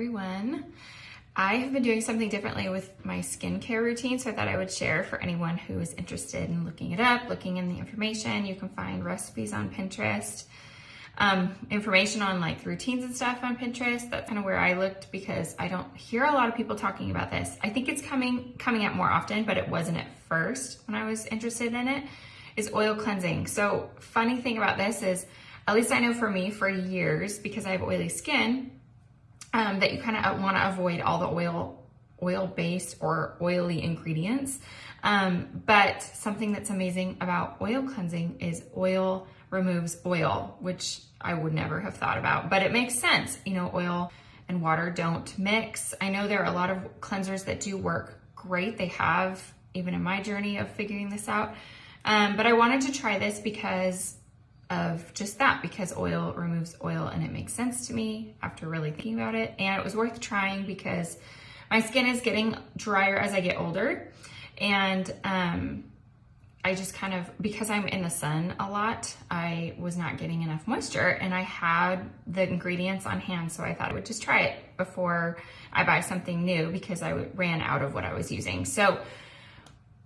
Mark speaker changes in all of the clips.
Speaker 1: Everyone. I have been doing something differently with my skincare routine, so I thought I would share for anyone who is interested in looking it up, looking in the information. You can find recipes on Pinterest, information on like routines and stuff on Pinterest. That's kind of where I looked because I don't hear a lot of people talking about this. I think it's coming up more often, but it wasn't at first when I was interested in it, is oil cleansing. So funny thing about this is, at least I know for me, for years, because I have oily skin, that you kind of want to avoid all the oil-based or oily ingredients. But something that's amazing about oil cleansing is oil removes oil, which I would never have thought about, but it makes sense. You know, oil and water don't mix. I know there are a lot of cleansers that do work great. They have, even in my journey of figuring this out. But I wanted to try this because of just that, because oil removes oil and it makes sense to me after really thinking about it. And it was worth trying because my skin is getting drier as I get older. And I just kind of, because I'm in the sun a lot, I was not getting enough moisture and I had the ingredients on hand. So I thought I would just try it before I buy something new because I ran out of what I was using. So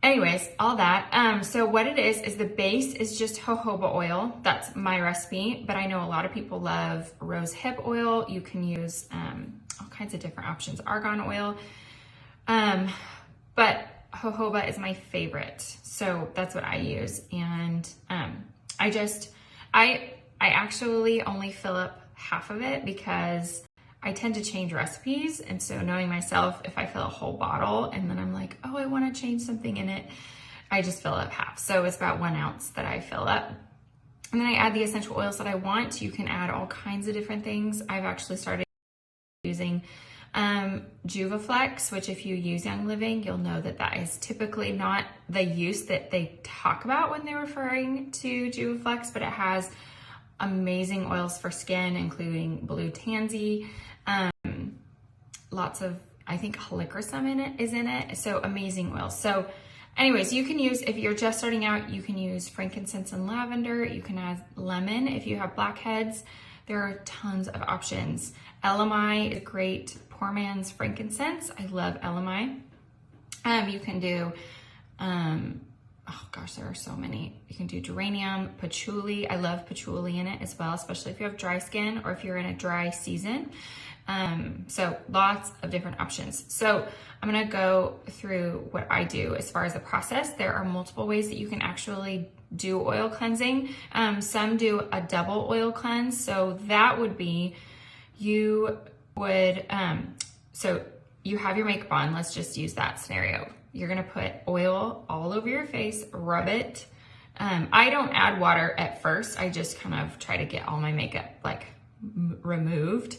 Speaker 1: anyways, all that. So what it is the base is just jojoba oil. That's my recipe, but I know a lot of people love rose hip oil. You can use all kinds of different options, argan oil. But jojoba is my favorite. So that's what I use. And I actually only fill up half of it because I tend to change recipes. And so knowing myself, if I fill a whole bottle and then I'm like, oh, I want to change something in it, I just fill up half. So it's about 1 ounce that I fill up. And then I add the essential oils that I want. You can add all kinds of different things. I've actually started using Juvaflex, which if you use Young Living, you'll know that that is typically not the use that they talk about when they're referring to Juvaflex, but it has amazing oils for skin, including blue tansy, lots of, I think helichrysum is in it. So amazing oils. So anyways, you can use, if you're just starting out, you can use frankincense and lavender. You can add lemon if you have blackheads. There are tons of options. LMI is a great poor man's frankincense. I love LMI. You can do, oh gosh, there are so many. You can do geranium, patchouli. I love patchouli in it as well, especially if you have dry skin or if you're in a dry season. So lots of different options. So I'm gonna go through what I do as far as the process. There are multiple ways that you can actually do oil cleansing. Some do a double oil cleanse. So that would be, you would, so you have your makeup on. Let's just use that scenario. You're gonna put oil all over your face, rub it. I don't add water at first. I just kind of try to get all my makeup like removed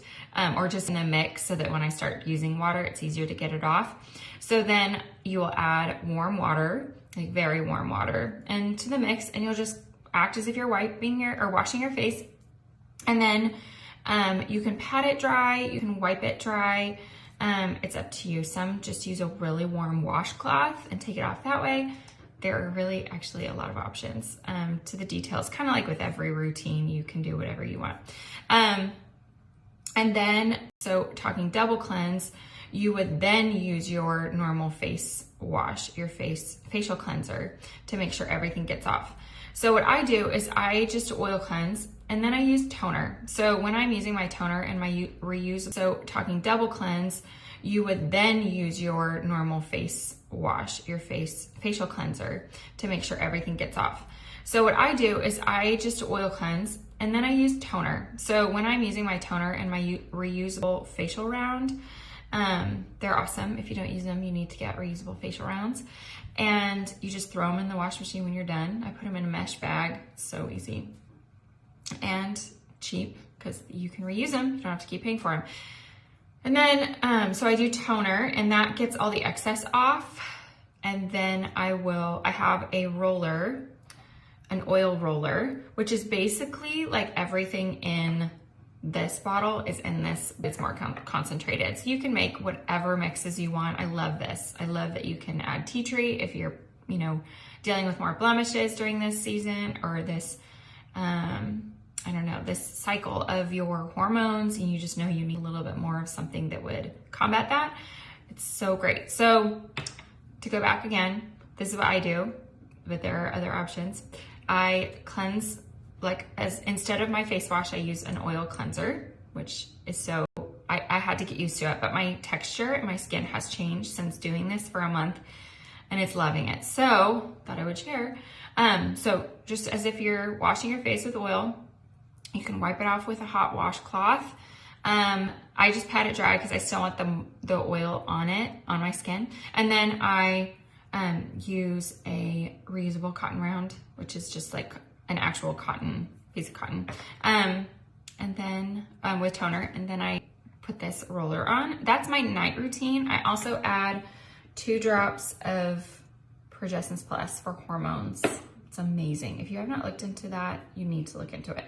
Speaker 1: or just in a mix so that when I start using water, it's easier to get it off. So then you will add warm water, like very warm water, into the mix, and you'll just act as if you're wiping or washing your face. And then you can pat it dry, you can wipe it dry. It's up to you. Some just use a really warm washcloth and take it off that way. There are really actually a lot of options to the details, kind of like with every routine, you can do whatever you want. And then, so talking double cleanse, you would then use your normal face wash, your facial cleanser to make sure everything gets off. So what I do is I just oil cleanse and then I use toner. So when I'm using my toner and my reuse, so talking double cleanse, you would then use your normal face wash, your facial cleanser to make sure everything gets off. So what I do is I just oil cleanse and then I use toner. So when I'm using my toner and my reusable facial round, they're awesome. If you don't use them, you need to get reusable facial rounds. And you just throw them in the wash machine when you're done. I put them in a mesh bag, so easy and cheap because you can reuse them. You don't have to keep paying for them. And then, so I do toner and that gets all the excess off. And then I have a roller, an oil roller, which is basically like everything in this bottle is in this, it's more concentrated. So you can make whatever mixes you want. I love this. I love that you can add tea tree if you're, dealing with more blemishes during this season or this I don't know, this cycle of your hormones, and you just know you need a little bit more of something that would combat that. It's so great. So to go back again, this is what I do, but there are other options. I cleanse, instead of my face wash, I use an oil cleanser, which is so, I had to get used to it, but my texture and my skin has changed since doing this for a month, and it's loving it. So thought I would share. So just as if you're washing your face with oil, you can wipe it off with a hot washcloth. I just pat it dry because I still want the oil on my skin. And then I use a reusable cotton round, which is just like an actual piece of cotton. And then with toner, and then I put this roller on. That's my night routine. I also add 2 drops of Progessence Plus for hormones. It's amazing. If you have not looked into that, you need to look into it.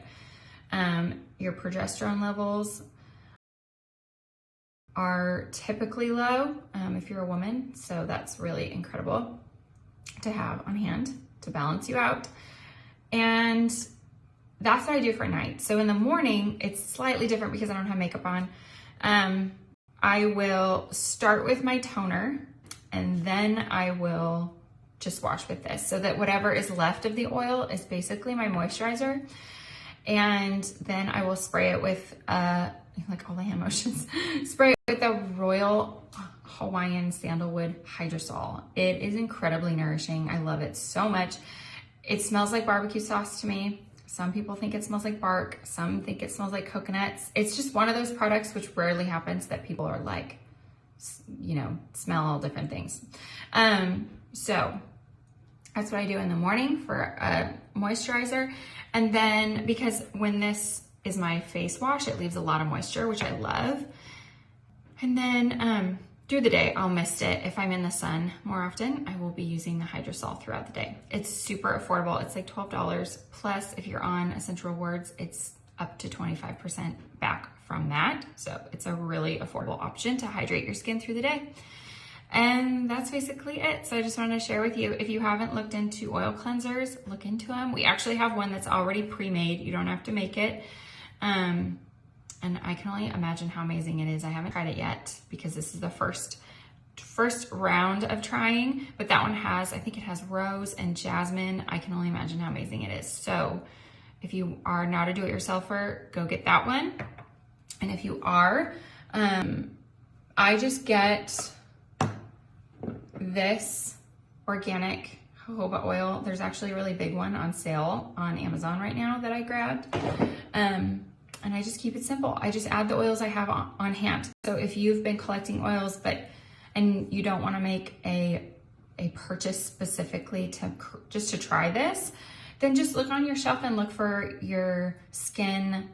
Speaker 1: Your progesterone levels are typically low if you're a woman, so that's really incredible to have on hand to balance you out. And that's what I do for night. So in the morning, it's slightly different because I don't have makeup on. I will start with my toner, and then I will just wash with this, so that whatever is left of the oil is basically my moisturizer. And then I will spray it with, like all the hand motions, spray it with the Royal Hawaiian Sandalwood Hydrosol. It is incredibly nourishing. I love it so much. It smells like barbecue sauce to me. Some people think it smells like bark. Some think it smells like coconuts. It's just one of those products which rarely happens that people are like, smell all different things. So that's what I do in the morning for a moisturizer. And then, because when this is my face wash, it leaves a lot of moisture, which I love. And then through the day, I'll mist it. If I'm in the sun more often, I will be using the Hydrosol throughout the day. It's super affordable. It's like $12. Plus, if you're on Essential Rewards, it's up to 25% back from that. So it's a really affordable option to hydrate your skin through the day. And that's basically it. So I just wanted to share with you, if you haven't looked into oil cleansers, look into them. We actually have one that's already pre-made. You don't have to make it. And I can only imagine how amazing it is. I haven't tried it yet because this is the first round of trying, but that one I think it has rose and jasmine. I can only imagine how amazing it is. So if you are not a do-it-yourselfer, go get that one. And if you are, I just get this organic jojoba oil. There's actually a really big one on sale on Amazon right now that I grabbed. And I just keep it simple. I just add the oils I have on hand. So if you've been collecting oils, and you don't want to make a purchase specifically to try this, then just look on your shelf and look for your skin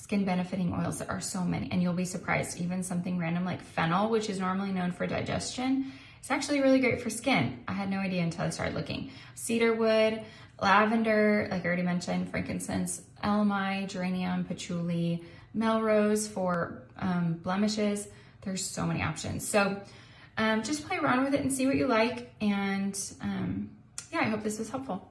Speaker 1: benefiting oils. There are so many, and you'll be surprised. Even something random like fennel, which is normally known for digestion, it's actually really great for skin. I had no idea until I started looking. Cedarwood, lavender, like I already mentioned, frankincense, elemi, geranium, patchouli, melrose for blemishes. There's so many options. So just play around with it and see what you like. And yeah, I hope this was helpful.